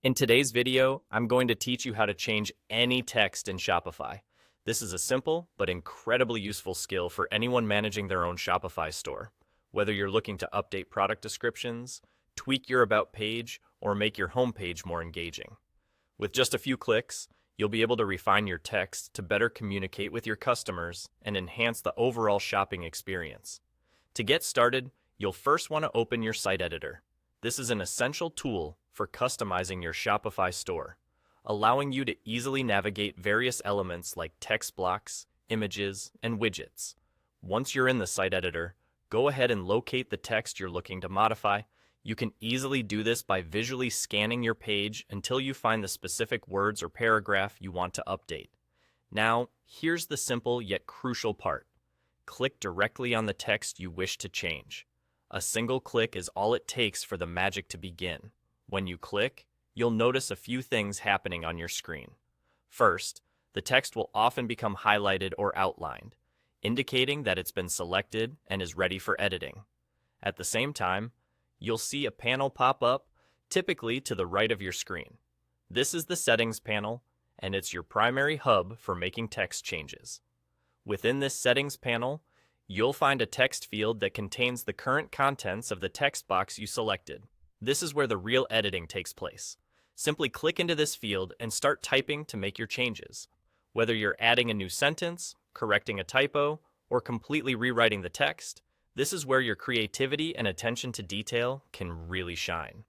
In today's video, I'm going to teach you how to change any text in Shopify. This is a simple but incredibly useful skill for anyone managing their own Shopify store. Whether you're looking to update product descriptions, tweak your About page, or make your homepage more engaging. With just a few clicks, you'll be able to refine your text to better communicate with your customers and enhance the overall shopping experience. To get started, you'll first want to open your site editor. This is an essential tool for customizing your Shopify store, allowing you to easily navigate various elements like text blocks, images, and widgets. Once you're in the site editor, go ahead and locate the text you're looking to modify. You can easily do this by visually scanning your page until you find the specific words or paragraph you want to update. Now, here's the simple yet crucial part. Click directly on the text you wish to change. A single click is all it takes for the magic to begin. When you click, you'll notice a few things happening on your screen. First, the text will often become highlighted or outlined, indicating that it's been selected and is ready for editing. At the same time, you'll see a panel pop up, typically to the right of your screen. This is the Settings panel, and it's your primary hub for making text changes. Within this Settings panel, you'll find a text field that contains the current contents of the text box you selected. This is where the real editing takes place. Simply click into this field and start typing to make your changes. Whether you're adding a new sentence, correcting a typo, or completely rewriting the text, this is where your creativity and attention to detail can really shine.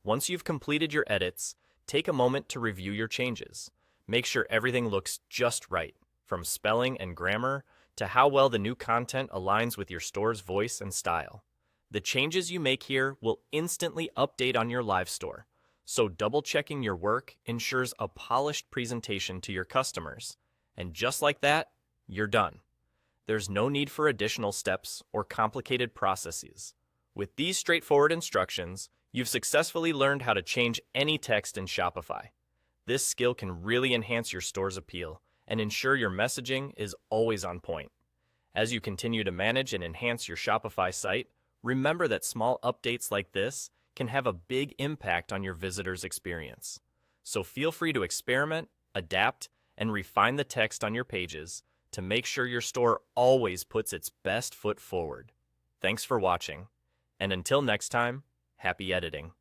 Once you've completed your edits, take a moment to review your changes. Make sure everything looks just right, from spelling and grammar to how well the new content aligns with your store's voice and style. The changes you make here will instantly update on your live store, so double-checking your work ensures a polished presentation to your customers. And just like that, you're done. There's no need for additional steps or complicated processes. With these straightforward instructions, you've successfully learned how to change any text in Shopify. This skill can really enhance your store's appeal and ensure your messaging is always on point. As you continue to manage and enhance your Shopify site, remember that small updates like this can have a big impact on your visitors' experience. So feel free to experiment, adapt, and refine the text on your pages to make sure your store always puts its best foot forward. Thanks for watching, and until next time, happy editing.